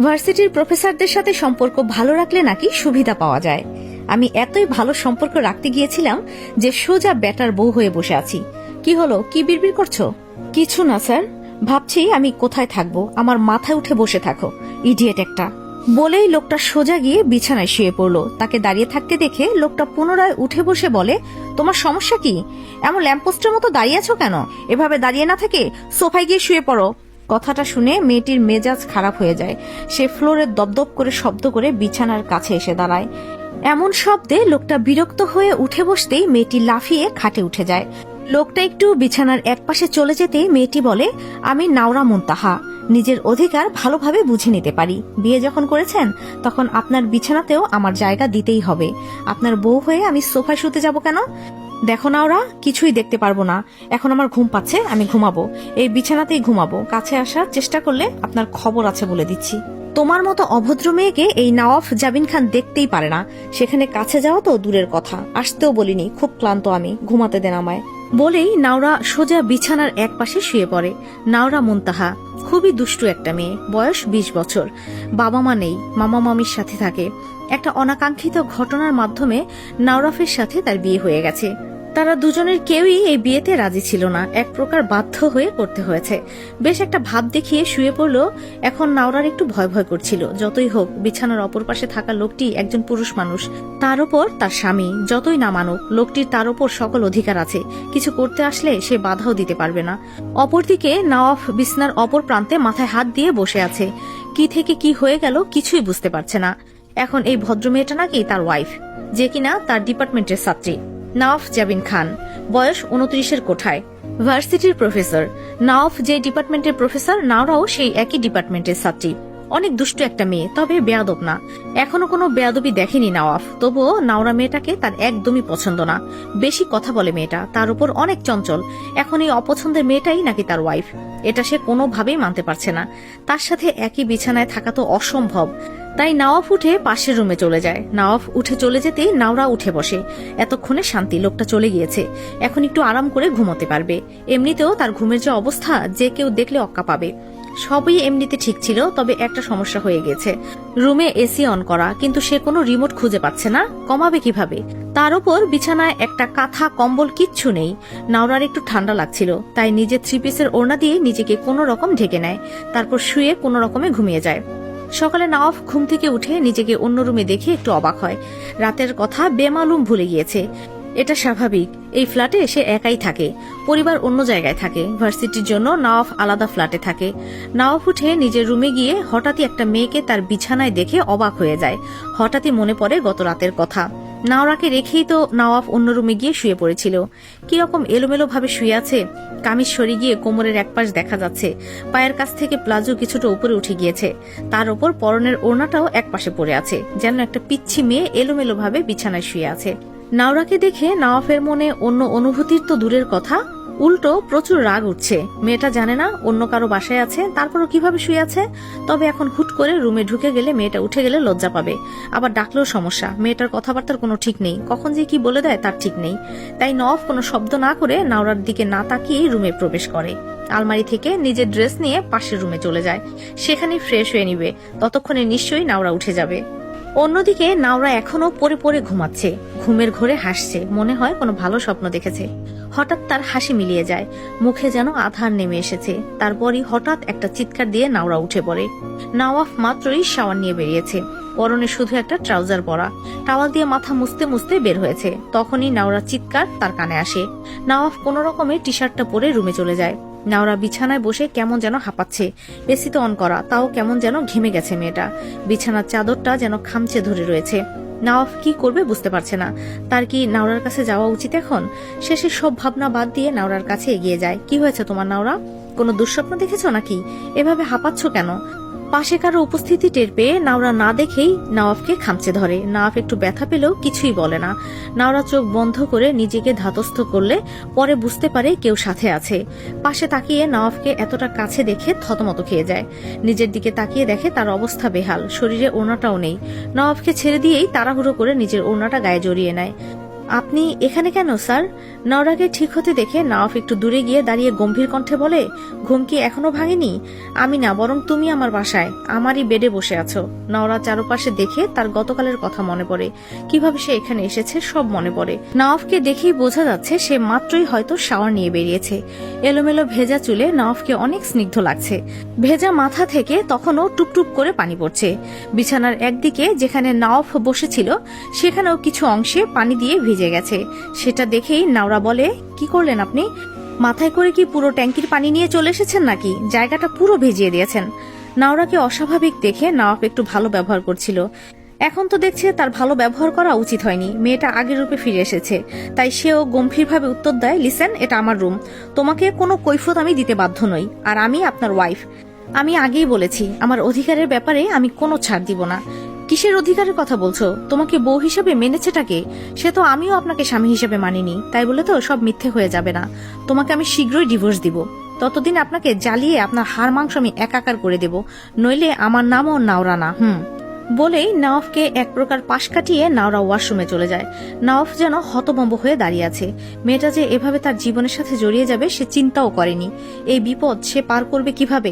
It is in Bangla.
ভার্সিটির প্রফেসরদের সাথে সম্পর্ক ভালো রাখলে নাকি সুবিধা পাওয়া যায়। আমি এতই ভালো সম্পর্ক রাখতে গিয়েছিলাম যে সোজা ব্যাটার বউ হয়ে বসে আছি। কি হলো, কি বিড়বিড় করছো? কিছু না স্যার, ভাবছি আমি কোথায় থাকবো, আমার মাথায় উঠে বসে থাকো, ইডিয়েট একটা। বলেই লোকটা সোজা গিয়ে বিছানায় শুয়ে পড়লো। তাকে দাঁড়িয়ে থাকতে দেখে লোকটা পুনরায় উঠে বসে বলে, তোমার সমস্যা কি? এমন ল্যাম্পপোস্টের মতো দাঁড়িয়ে আছো কেন? এভাবে দাঁড়িয়ে না থেকে সোফায় গিয়ে শুয়ে পড়ো। কথাটা শুনে মেয়েটির মেজাজ খারাপ হয়ে যায়। সে ফ্লোরে দপদপ করে শব্দ করে বিছানার কাছে এসে দাঁড়ায়। এমন শব্দে লোকটা বিরক্ত হয়ে উঠে বসতেই মেয়েটি লাফিয়ে খাটে উঠে যায়। লোকটা একটু বিছানার একপাশে চলে যেতেই মেয়েটি বলে, আমি নাওরা মুনতাহা, নিজের অধিকার ভালোভাবে বুঝে নিতে পারি। বিয়ে যখন করেছেন তখন আপনার বিছানাতেও আমার জায়গা দিতেই হবে। আপনার বউ হয়ে আমি সোফায় শুতে যাব কেন? দেখো না, ওরা কিছুই দেখতে পারবো না। এখন আমার ঘুম পাচ্ছে, আমি ঘুমাবো, এই বিছানাতেই ঘুমাবো। কাছে আসার চেষ্টা করলে আপনার খবর আছে বলে দিচ্ছি। তোমার মতো অভদ্র মেয়েকে এই নওয়াব জাবিন খান দেখতেই পারে না। সেখানে কাছে যাওয়া তো দূরের কথা, আসতেও বলিনি। খুব ক্লান্ত আমি, ঘুমাতে দেন আমায়। বলেই নাওরা সোজা বিছানার এক পাশে শুয়ে পড়ে। নাওরা মুনতাহা খুবই দুষ্টু একটা মেয়ে, বয়স 20 বছর। বাবা মা নেই, মামা মামির সাথে থাকে। একটা অনাকাঙ্ক্ষিত ঘটনার মাধ্যমে নাওরাফের সাথে তার বিয়ে হয়ে গেছে। তারা দুজনের কেউই এই বিয়েতে রাজি ছিল না, এক প্রকার বাধ্য হয়ে করতে হয়েছে। বেশ একটা ভাব দেখিয়ে শুয়ে পড়লো। এখন নাওরার একটু ভয় ভয় করছিল। যতই হোক, বিছানার অপর পাশে থাকা লোকটি একজন পুরুষ মানুষ, তার উপর তার স্বামী। যতই না মানুক, লোকটির তার উপর সকল অধিকার আছে। কিছু করতে আসলে সে বাধাও দিতে পারবে না। অপরদিকে নওয়াব বিছনার অপর প্রান্তে মাথায় হাত দিয়ে বসে আছে। কি থেকে কি হয়ে গেল কিছুই বুঝতে পারছে না। এখন এই ভদ্র মেয়েটা নাকি তার ওয়াইফ, যে কিনা তার ডিপার্টমেন্টের ছাত্রী। নওয়াব জাবিন খান, বয়স 29-এর কোঠায়, ভার্সিটির প্রফেসর। নওয়াব যে ডিপার্টমেন্টের প্রফেসর, নাওরাও সেই একই ডিপার্টমেন্টের ছাত্রী। অনেক দুষ্টু একটা মেয়ে, তবে বেয়াদব না। এখনো কোনো বেয়াদবি দেখেনি নওয়াব। তবুও নাওরা মেয়েটাকে তার একদমই পছন্দ না। বেশি কথা বলে মেয়েটা, তার উপর অনেক চঞ্চল। এখন এই অপছন্দের মেয়েটাই নাকি তার ওয়াইফ, এটা সে কোনোভাবেই মানতে পারছে না। তার সাথে একই বিছানায় থাকা তো অসম্ভব। তাই নওয়াব উঠে পাশের রুমে চলে যায়। নওয়াব উঠে চলে যেতেই নাওরা উঠে বসে। এতক্ষণে শান্তি, লোকটা চলে গিয়েছে, এখন একটু আরাম করে ঘুমোতে পারবে। এমনিতেও তার ঘুমের যে অবস্থা, যে কেউ দেখলে অক্কা পাবে। সবই এমনিতে ঠিক ছিল, তবে একটা সমস্যা হয়ে গেছে। রুমে এসি অন করা, কিন্তু সে কোনো রিমোট খুঁজে পাচ্ছে না। কমাবে কিভাবে? তার উপর বিছানায় একটা কাঁথা কম্বল কিচ্ছু নেই। নাওরার একটু ঠান্ডা লাগছিল, তাই নিজে 3 পিসের ওড়না দিয়ে নিজেকে কোনো রকম ঢেকে নেয়। তারপর শুয়ে কোনো রকমে ঘুমিয়ে যায়। সকালে নওয়াব ঘুম থেকে উঠে নিজেকে অন্য রুমে দেখে একটু অবাক হয়। রাতের কথা বেমালুম ভুলে গিয়েছে। এটা স্বাভাবিক, এই ফ্ল্যাটে সে একাই থাকে, পরিবার অন্য জায়গায় থাকে। ভার্সিটির জন্য নওয়াব আলাদা ফ্ল্যাটে থাকে। নওয়াব উঠে নিজের রুমে গিয়ে হঠাৎই একটা মেয়েকে তার বিছানায় দেখে অবাক হয়ে যায়। হঠাৎই মনে পড়ে গত রাতের কথা। নাওরাকে রেখেই তো নওয়াব অন্য রুমে গিয়ে শুয়ে পড়েছিল। কিরকম এলোমেলো ভাবে শুয়ে আছে। কামিজ সরে গিয়ে কোমরের একপাশ দেখা যাচ্ছে। পায়ের কাছ থেকে প্লাজো কিছুটা উপরে উঠে গিয়েছে। তার উপর পরনের ওড়নাটাও একপাশে পড়ে আছে, যেন একটা পিচ্ছি মেয়ে এলোমেলো ভাবে বিছানায় শুয়ে আছে। নাওরাকে দেখে নওয়াফের মনে অন্য অনুভূতির তো দূরের কথা, উল্টো প্রচুর রাগ উঠছে। মেয়েটা জানে না অন্য কারো বাসায় আছে, তারপরও কিভাবে শুয়ে আছে। তবে এখন হুট করে রুমে ঢুকে গেলে, মেয়েটা উঠে গেলে লজ্জা পাবে। আবার ডাকলেও সমস্যা। মেয়েটার কথাবার্তার কোনো ঠিক নেই, কখন যে কি বলে দেয় তার ঠিক নেই। তাই নওয়াফ কোনো শব্দ না করে নাওরার দিকে না তাকিয়ে রুমে প্রবেশ করে। আলমারি থেকে নিজের ড্রেস নিয়ে পাশের রুমে চলে যায়। সেখানে ফ্রেশ হয়ে নিবে। ততক্ষণে নিশ্চয়ই নাওরা উঠে যাবে। অন্যদিকে নাওরা এখনো পড়ে পড়ে ঘুমাচ্ছে। ঘুমের ঘোরে হাসছে, মনে হয় কোনো ভালো স্বপ্ন দেখেছে। হঠাৎ তার হাসি মিলিয়ে যায়, মুখে যেন আধার নেমে এসেছে। তারপরই হঠাৎ একটা চিৎকার দিয়ে নাওরা উঠে পড়ে। নওয়াফ মাত্রই শাওয়ার নিয়ে বেরিয়েছে, পরনে শুধু একটা ট্রাউজার পরা, টাওয়াল দিয়ে মাথা মুছতে মুছতে বের হয়েছে। তখনই নাওরার চিৎকার তার কানে আসে। নওয়াফ কোনো রকমে টি শার্টটা পরে রুমে চলে যায়। নাওরা বিছানায় বসে কেমন যেন হাঁপাচ্ছে। এসি তো অন করা, তাও কেমন যেন ঘেমে গেছে মেয়েটা। বিছানার চাদরটা যেন খামচে ধরে রয়েছে। নওয়াফ কি করবে বুঝতে পারছে না। তার কি নাওরার কাছে যাওয়া উচিত এখন? শেষে সব ভাবনা বাদ দিয়ে নাওরার কাছে এগিয়ে যায়। কি হয়েছে তোমার নাওরা? কোনো দুঃস্বপ্ন দেখেছো নাকি? এভাবে হাঁপাচ্ছ কেন? পাশে কারো উপস্থিতি টের পেয়ে নাওরা না দেখেই নওয়াফকে খামচে ধরে। নওয়াফ একটু ব্যথা পেলেও কিছুই বলে না। নাওরা চোখ বন্ধ করে নিজেকে ধাতস্থ করলে পরে বুঝতে পারে কেউ সাথে আছে। পাশে তাকিয়ে নওয়াফকে এতটা কাছে দেখে থতমত খেয়ে যায়। নিজের দিকে তাকিয়ে দেখে তার অবস্থা বেহাল, শরীরে ওড়নাটাও নেই। নওয়াফকে ছেড়ে দিয়েই তাড়াহুড়ো করে নিজের ওড়নাটা গায়ে জড়িয়ে নেয়। আপনি এখানে কেন স্যার? নওরাকে ঠিক হতে দেখে নওয়াফ একটু দূরে গিয়ে দাঁড়িয়ে গম্ভীর কণ্ঠে বলে, ঘুম কি এখনো ভাঙেনি? আমি না, বরং তুমি আমার বাসায় আমারই বেডে বসে আছো। নওরা চারপাশে দেখে তার গতকালের কথা মনে পড়ে, কিভাবে সে এখানে এসেছে সব মনে পড়ে। নওয়াফকে দেখেই বোঝা যাচ্ছে সে মাত্রই হয়তো শাওয়ার নিয়ে বেরিয়েছে। এলোমেলো ভেজা চুলে নওয়াফকে অনেক স্নিগ্ধ লাগছে। ভেজা মাথা থেকে তখনও টুপটুপ করে পানি পড়ছে। বিছানার একদিকে যেখানে নওয়াফ বসেছিল সেখানেও কিছু অংশে পানি দিয়ে ভিজে গেছে। সেটা দেখেই নওরা বলে, কি করলেন আপনি? মাথায় করে কি পুরো ট্যাঙ্কির পানি নিয়ে চলে এসেছেন নাকি? জায়গাটা পুরো ভিজিয়ে দিয়েছেন। নওরাকে অস্বাভাবিক দেখে নওয়াফ একটু ভালো ব্যবহার করছিল। এখন তো দেখছে তার ভালো ব্যবহার করা উচিত হয়নি। মেয়েটা আগের রূপে ফিরে এসেছে, তাই সেও গম্ভীরভাবে উত্তর দেয়, লিসেন, এটা আমার রুম। তোমাকে কোনো কৈফিয়ত আমি দিতে বাধ্য নই, আর আমি আপনার ওয়াইফ। আমি আগেই বলেছি, আমার অধিকারের ব্যাপারে আমি কোনো ছাড় দিব না। কিসের অধিকারের কথা বলছো? তোমাকে বউ হিসেবে মেনেছেটাকে? সে তো আমিও আপনাকে স্বামী হিসেবে মানিনি, তাই বলে তো সব মিথ্যে হয়ে যাবে না। তোমাকে আমি শীঘ্রই ডিভোর্স দিব। ততদিন আপনাকে জ্বালিয়ে আপনার হাড় মাংস আমি একাকার করে দেব, নইলে আমার নামও নাওরা না। বলেই নওয়াফকে এক প্রকার পাশ কাটিয়ে নাওরা ওয়াশরুমে চলে যায়। নওয়াফ যেন হতভম্ব হয়ে দাঁড়িয়ে আছে। মেয়েটা যে এভাবে তার জীবনের সাথে জড়িয়ে যাবে সে চিন্তাও করেনি। এই বিপদ সে পার করবে কিভাবে?